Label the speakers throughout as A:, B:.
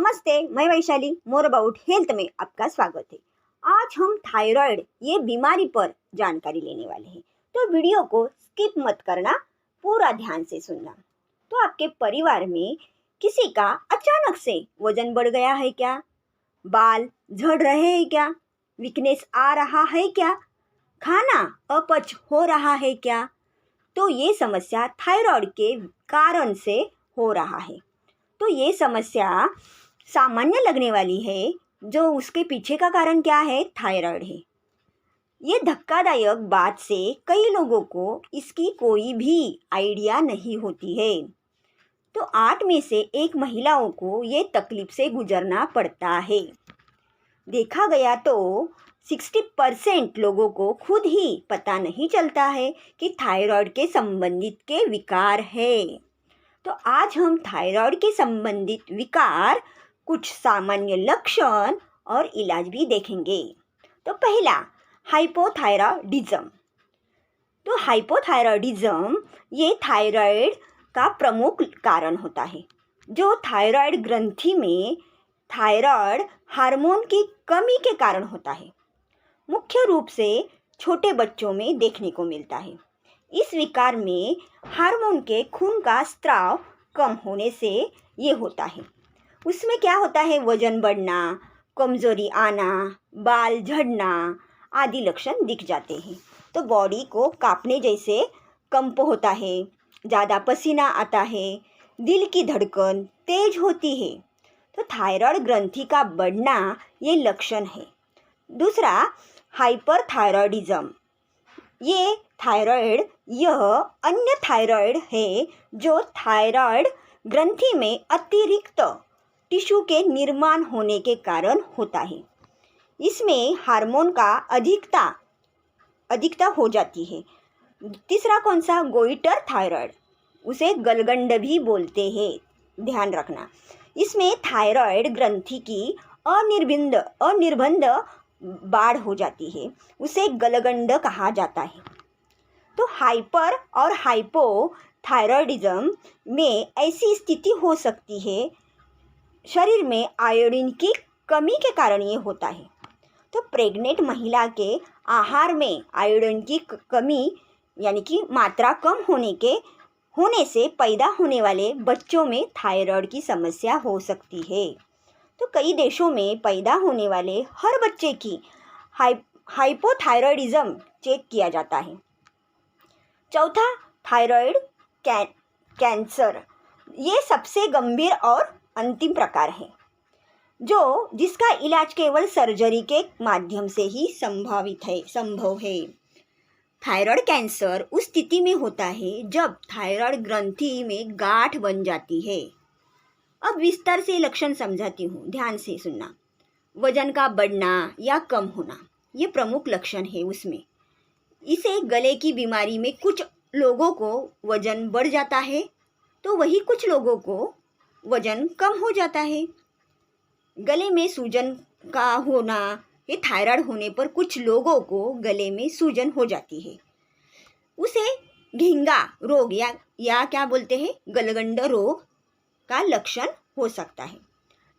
A: नमस्ते, मैं Vaishali. More about health में आपका स्वागत है। आज हम थायराइड ये बीमारी पर जानकारी लेने वाले हैं, तो वीडियो को स्किप मत करना, पूरा ध्यान से सुनना। तो आपके परिवार में किसी का अचानक से वजन बढ़ गया है क्या? बाल झड़ रहे हैं क्या? वीकनेस आ रहा है क्या? खाना अपच हो रहा है क्या? तो ये समस्या थायराइड के कारण से हो रहा है। तो ये समस्या सामान्य लगने वाली है, जो उसके पीछे का कारण क्या है? थायराइड है। ये धक्कादायक बात से कई लोगों को इसकी कोई भी आइडिया नहीं होती है। तो 8 में से 1 महिलाओं को ये तकलीफ से गुजरना पड़ता है। देखा गया तो 60% लोगों को खुद ही पता नहीं चलता है कि थायराइड के संबंधित के विकार है। तो आज हम थायराइड के संबंधित विकार, कुछ सामान्य लक्षण और इलाज भी देखेंगे। तो पहला, हाइपोथायराइडिज्म। तो हाइपोथायराइडिज्म ये थायराइड का प्रमुख कारण होता है, जो थायराइड ग्रंथि में थायराइड हार्मोन की कमी के कारण होता है। मुख्य रूप से छोटे बच्चों में देखने को मिलता है। इस विकार में हार्मोन के खून का स्त्राव कम होने से ये होता है। उसमें क्या होता है? वजन बढ़ना, कमजोरी आना, बाल झड़ना आदि लक्षण दिख जाते हैं। तो बॉडी को कांपने जैसे कंप होता है, ज़्यादा पसीना आता है, दिल की धड़कन तेज होती है। तो थायराइड ग्रंथि का बढ़ना ये लक्षण है। दूसरा, हाइपरथायराइडिज्म। ये थायराइड यह अन्य थायराइड है जो थायराइड ग्रंथि में अतिरिक्त टिश्यू के निर्माण होने के कारण होता है। इसमें हार्मोन का अधिकता हो जाती है। तीसरा कौन सा? गोइटर थायराइड, उसे गलगंड भी बोलते हैं, ध्यान रखना। इसमें थायराइड ग्रंथि की अनिर्बंध बाढ़ हो जाती है, उसे गलगंड कहा जाता है। तो हाइपर और हाइपोथायराइडिज्म में ऐसी स्थिति हो सकती है, शरीर में आयोडीन की कमी के कारण ये होता है। तो प्रेग्नेंट महिला के आहार में आयोडीन की कमी यानी कि मात्रा कम होने से पैदा होने वाले बच्चों में थायराइड की समस्या हो सकती है। तो कई देशों में पैदा होने वाले हर बच्चे की हाइपोथायराइडिज्म चेक किया जाता है। चौथा, थायराइड कैंसर। ये सबसे गंभीर और अंतिम प्रकार है, जिसका इलाज केवल सर्जरी के माध्यम से ही संभव है। थायराइड कैंसर उस स्थिति में होता है जब थायराइड ग्रंथि में गांठ बन जाती है। अब विस्तार से लक्षण समझाती हूँ, ध्यान से सुनना। वजन का बढ़ना या कम होना ये प्रमुख लक्षण है उसमें। इसे गले की बीमारी में कुछ लोगों को वजन बढ़ जाता है, तो वही कुछ लोगों को वजन कम हो जाता है। गले में सूजन का होना, ये थायराइड होने पर कुछ लोगों को गले में सूजन हो जाती है। उसे घेंगा रोग या क्या बोलते हैं, गलगंड रोग का लक्षण हो सकता है।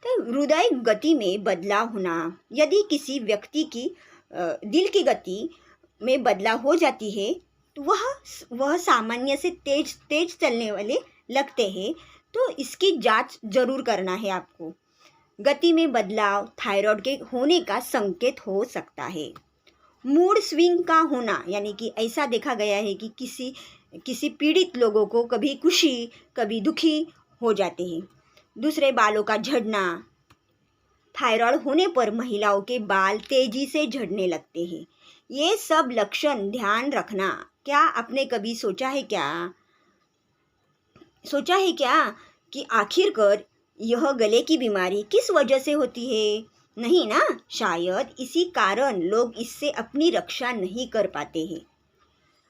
A: तो हृदय गति में बदलाव होना, यदि किसी व्यक्ति की दिल की गति में बदलाव हो जाती है तो वह सामान्य से तेज चलने वाले लगते हैं, तो इसकी जांच जरूर करना है आपको। गति में बदलाव थायराइड के होने का संकेत हो सकता है। मूड स्विंग का होना, यानी कि ऐसा देखा गया है कि किसी पीड़ित लोगों को कभी खुशी कभी दुखी हो जाते हैं। दूसरे, बालों का झड़ना। थायराइड होने पर महिलाओं के बाल तेजी से झड़ने लगते हैं। ये सब लक्षण ध्यान रखना। क्या आपने कभी सोचा है क्या कि आखिरकार यह गले की बीमारी किस वजह से होती है? नहीं ना, शायद इसी कारण लोग इससे अपनी रक्षा नहीं कर पाते हैं।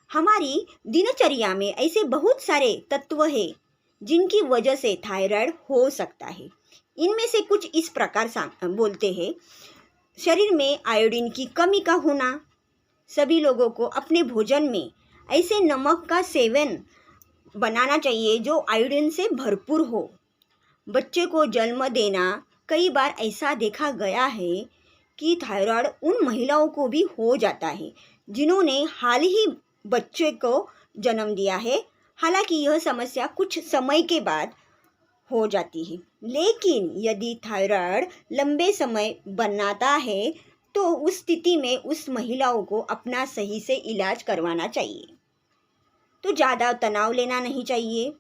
A: हमारी दिनचर्या में ऐसे बहुत सारे तत्व हैं जिनकी वजह से थायराइड हो सकता है। इनमें से कुछ इस प्रकार बोलते हैं। शरीर में आयोडीन की कमी का होना। सभी लोगों को अपने भोजन में ऐसे नमक का सेवन बनाना चाहिए जो आयोडीन से भरपूर हो। बच्चे को जन्म देना कई बार ऐसा देखा गया है कि थायराइड उन महिलाओं को भी हो जाता है जिन्होंने हाल ही बच्चे को जन्म दिया है। हालांकि यह समस्या कुछ समय के बाद हो जाती है, लेकिन यदि थायराइड लंबे समय बनाता है तो उस स्थिति में उस महिलाओं को अपना सही से इलाज करवाना चाहिए। तो ज़्यादा तनाव लेना नहीं चाहिए।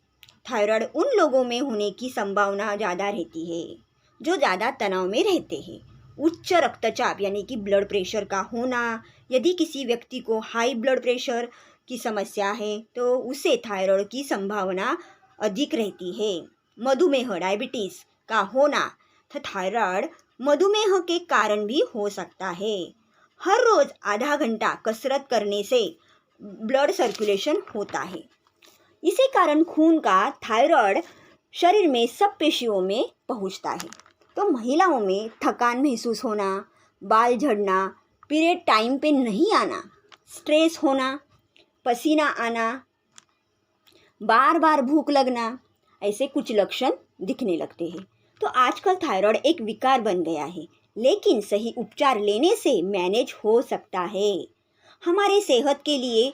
A: थायराइड उन लोगों में होने की संभावना ज़्यादा रहती है जो ज़्यादा तनाव में रहते हैं। उच्च रक्तचाप यानी कि ब्लड प्रेशर का होना, यदि किसी व्यक्ति को हाई ब्लड प्रेशर की समस्या है तो उसे थायराइड की संभावना अधिक रहती है। मधुमेह डायबिटीज़ का होना तो थायराइड मधुमेह के कारण भी हो सकता है। हर रोज़ आधा घंटा कसरत करने से ब्लड सर्कुलेशन होता है। इसी कारण खून का थायराइड शरीर में सब पेशियों में पहुंचता है। तो महिलाओं में थकान महसूस होना, बाल झड़ना, पीरियड टाइम पे नहीं आना, स्ट्रेस होना, पसीना आना, बार बार भूख लगना, ऐसे कुछ लक्षण दिखने लगते हैं। तो आजकल थायराइड एक विकार बन गया है, लेकिन सही उपचार लेने से मैनेज हो सकता है। हमारे सेहत के लिए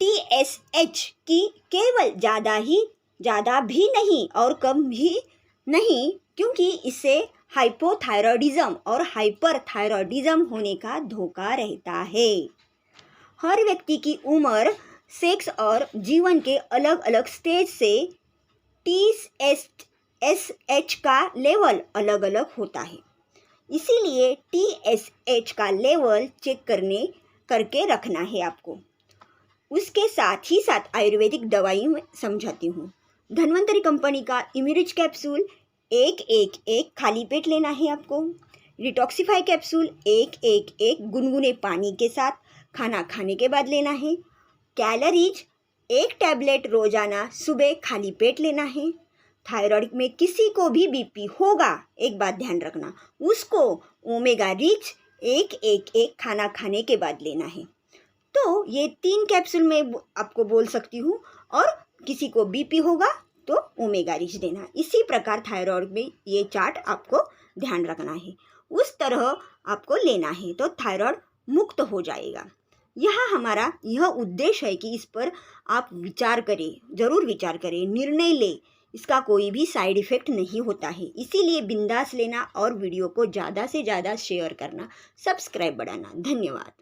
A: TSH की केवल ज़्यादा भी नहीं और कम भी नहीं, क्योंकि इससे हाइपोथायरॉयडिज्म और हाइपरथायरॉयडिज्म होने का धोखा रहता है। हर व्यक्ति की उम्र, सेक्स और जीवन के अलग अलग स्टेज से TSH का लेवल अलग अलग होता है। इसीलिए TSH का लेवल चेक करके रखना है आपको। उसके साथ ही साथ आयुर्वेदिक दवाई में समझाती हूँ। धन्वंतरी कंपनी का इम्यूरिच कैप्सूल 1-1-1 खाली पेट लेना है आपको। डिटॉक्सिफाई कैप्सूल 1-1-1 गुनगुने पानी के साथ खाना खाने के बाद लेना है। कैलोरीज 1 टैबलेट रोजाना सुबह खाली पेट लेना है। थायराइड में किसी को भी BP होगा, एक बात ध्यान रखना, उसको ओमेगा रिच 1-1-1 खाना खाने के बाद लेना है। तो ये 3 कैप्सूल मैं आपको बोल सकती हूँ, और किसी को BP होगा तो ओमेगा रिच देना। इसी प्रकार थायराइड में ये चार्ट आपको ध्यान रखना है, उस तरह आपको लेना है तो थायराइड मुक्त हो जाएगा। यहाँ हमारा यह उद्देश्य है कि इस पर आप विचार करें, ज़रूर विचार करें, निर्णय लें। इसका कोई भी साइड इफ़ेक्ट नहीं होता है, इसीलिए बिंदास लेना और वीडियो को ज़्यादा से ज़्यादा शेयर करना, सब्सक्राइब बढ़ाना। धन्यवाद।